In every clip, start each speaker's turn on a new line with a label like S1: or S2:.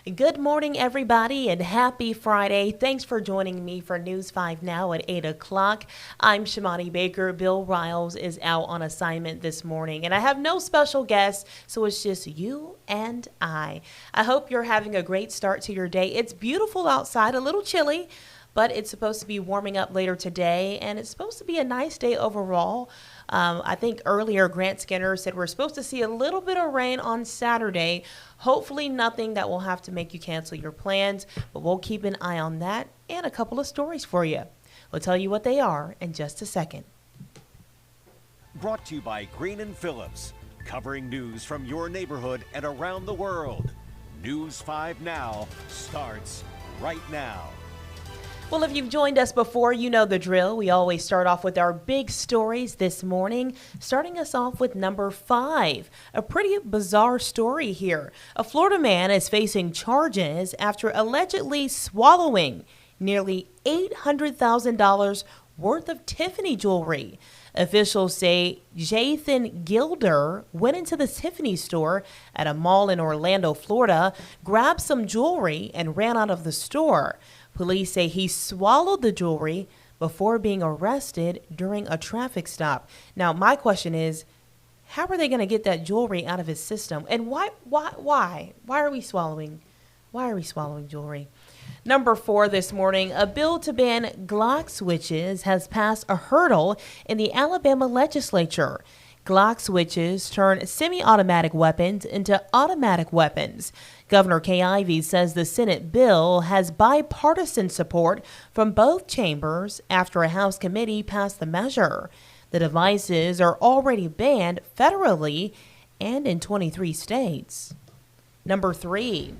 S1: Good morning, everybody, and happy Friday. Thanks for joining me for News 5 Now at 8 o'clock. I'm Shamani Baker. Bill Riles is out on assignment this morning, and I have no special guests, so it's just you and I. I hope you're having a great start to your day. It's beautiful outside, a little chilly, but it's supposed to be warming up later today, and it's supposed to be a nice day overall. I think earlier Grant Skinner said we're supposed to see a little bit of rain on Saturday. Hopefully nothing that will have to make you cancel your plans, but we'll keep an eye on that and a couple of stories for you. We'll tell you what they are in just a second.
S2: Brought to you by Green and Phillips, covering news from your neighborhood and around the world. News 5 Now starts right now.
S1: Well, if you've joined us before, you know the drill. We always start off with our big stories this morning, starting us off with number 5. A pretty bizarre story here. A Florida man is facing charges after allegedly swallowing nearly $800,000 worth of Tiffany jewelry. Officials say Jathan Gilder went into the Tiffany store at a mall in Orlando, Florida, grabbed some jewelry, and ran out of the store. Police say he swallowed the jewelry before being arrested during a traffic stop. Now, my question is, how are they going to get that jewelry out of his system? And why are we swallowing? Why are we swallowing jewelry? Number 4 this morning, a bill to ban Glock switches has passed a hurdle in the Alabama legislature. Glock switches turn semi-automatic weapons into automatic weapons. Governor Kay Ivey says the Senate bill has bipartisan support from both chambers after a House committee passed the measure. The devices are already banned federally and in 23 states. Number 3.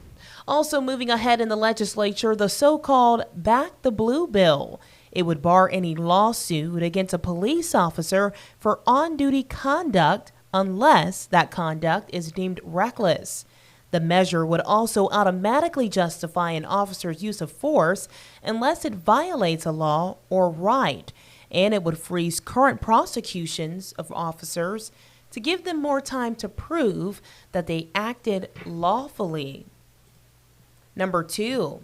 S1: Also moving ahead in the legislature, the so-called Back the Blue bill. It would bar any lawsuit against a police officer for on-duty conduct unless that conduct is deemed reckless. The measure would also automatically justify an officer's use of force unless it violates a law or right, and it would freeze current prosecutions of officers to give them more time to prove that they acted lawfully. Number 2.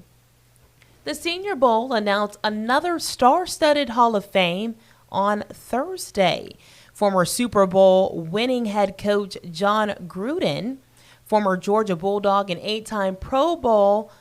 S1: The Senior Bowl announced another star-studded Hall of Fame on Thursday. Former Super Bowl winning head coach John Gruden, former Georgia Bulldog and 8-time Pro Bowl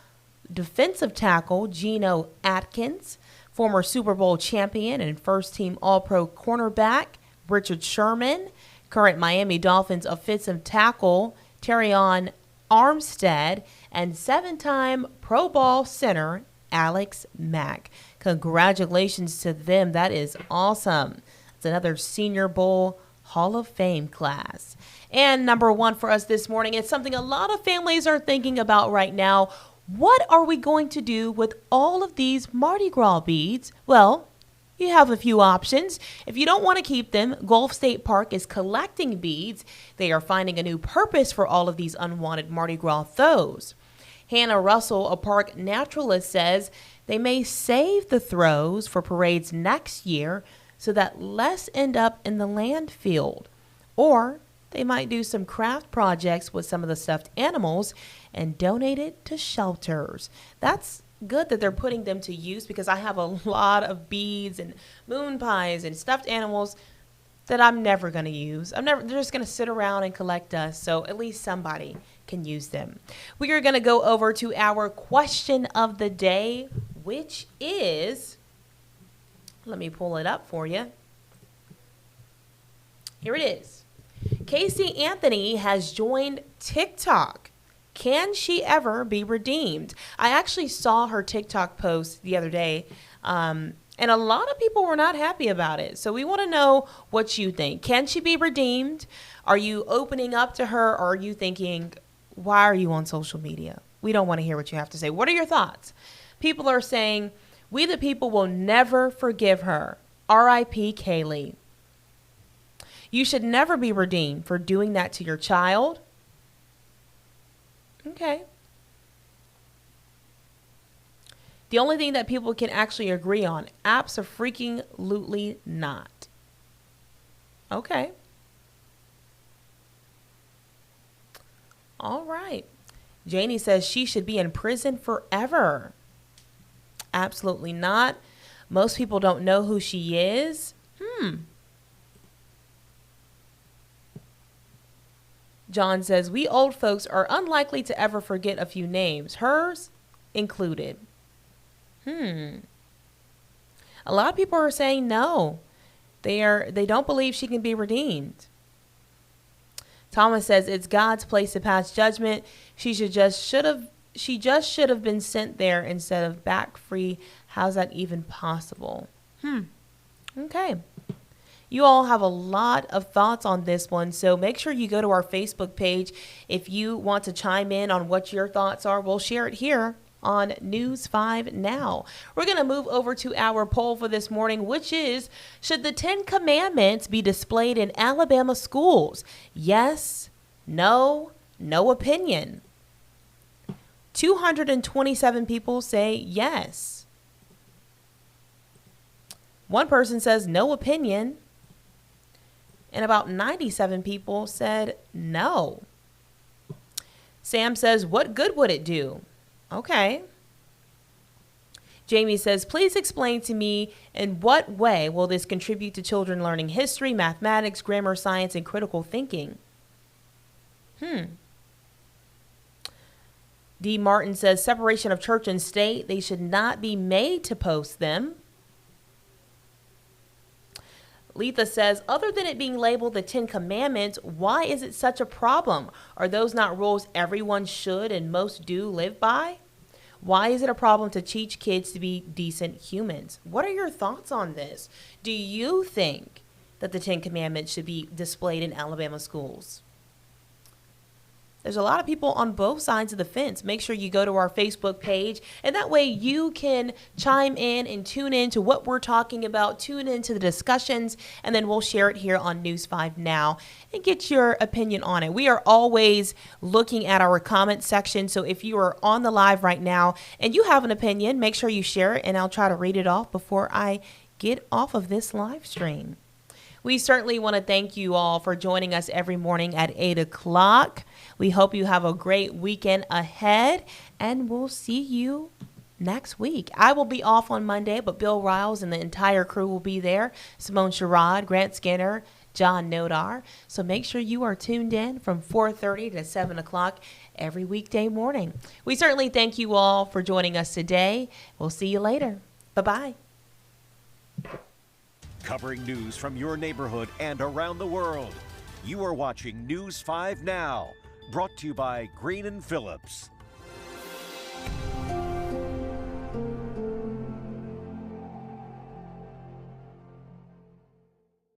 S1: defensive tackle Geno Atkins, former Super Bowl champion and first-team All-Pro cornerback Richard Sherman, current Miami Dolphins offensive tackle Terrion Armstead, and 7-time Pro Bowl center Alex Mack. Congratulations to them. That is awesome. It's another Senior Bowl Hall of Fame class. And number 1 for us this morning, it's something a lot of families are thinking about right now. What are we going to do with all of these Mardi Gras beads? Well, you have a few options. If you don't want to keep them, Gulf State Park is collecting beads. They are finding a new purpose for all of these unwanted Mardi Gras throws. Hannah Russell, a park naturalist, says they may save the throws for parades next year so that less end up in the landfill. Or they might do some craft projects with some of the stuffed animals and donate it to shelters. That's good that they're putting them to use, because I have a lot of beads and moon pies and stuffed animals that I'm never going to use. They're just going to sit around and collect dust, so at least somebody can use them. We are going to go over to our question of the day, which is, let me pull it up for you. Here it is. Casey Anthony has joined TikTok. Can she ever be redeemed? I actually saw her TikTok post the other day, and a lot of people were not happy about it. So we want to know what you think. Can she be redeemed? Are you opening up to her, or are you thinking, why are you on social media? We don't want to hear what you have to say. What are your thoughts? People are saying, we the people will never forgive her. R.I.P. Kaylee. You should never be redeemed for doing that to your child. Okay. The only thing that people can actually agree on, abso-freaking-lutely not. Okay. All right. Janie says she should be in prison forever. Absolutely not. Most people don't know who she is. John says, we old folks are unlikely to ever forget a few names, hers included. A lot of people are saying no. They don't believe she can be redeemed. Thomas says it's God's place to pass judgment. She just should have been sent there instead of back free. How's that even possible? Okay. You all have a lot of thoughts on this one, so make sure you go to our Facebook page if you want to chime in on what your thoughts are. We'll share it here on News 5 Now. We're going to move over to our poll for this morning, which is, should the 10 Commandments be displayed in Alabama schools? Yes, no, no opinion. 227 people say yes. One person says no opinion. And about 97 people said no. Sam says, what good would it do? Okay. Jamie says, please explain to me in what way will this contribute to children learning history, mathematics, grammar, science, and critical thinking? D. Martin says, separation of church and state. They should not be made to post them. Letha says, other than it being labeled the 10 Commandments, why is it such a problem? Are those not rules everyone should and most do live by? Why is it a problem to teach kids to be decent humans? What are your thoughts on this? Do you think that the 10 Commandments should be displayed in Alabama schools? There's a lot of people on both sides of the fence. Make sure you go to our Facebook page, and that way you can chime in and tune in to what we're talking about, tune into the discussions, and then we'll share it here on News 5 Now and get your opinion on it. We are always looking at our comment section, so if you are on the live right now and you have an opinion, make sure you share it, and I'll try to read it off before I get off of this live stream. We certainly want to thank you all for joining us every morning at 8 o'clock. We hope you have a great weekend ahead, and we'll see you next week. I will be off on Monday, but Bill Riles and the entire crew will be there. Simone Sherrod, Grant Skinner, John Nodar. So make sure you are tuned in from 4:30 to 7 o'clock every weekday morning. We certainly thank you all for joining us today. We'll see you later. Bye-bye.
S2: Covering news from your neighborhood and around the world. You are watching News 5 Now, brought to you by Green & Phillips.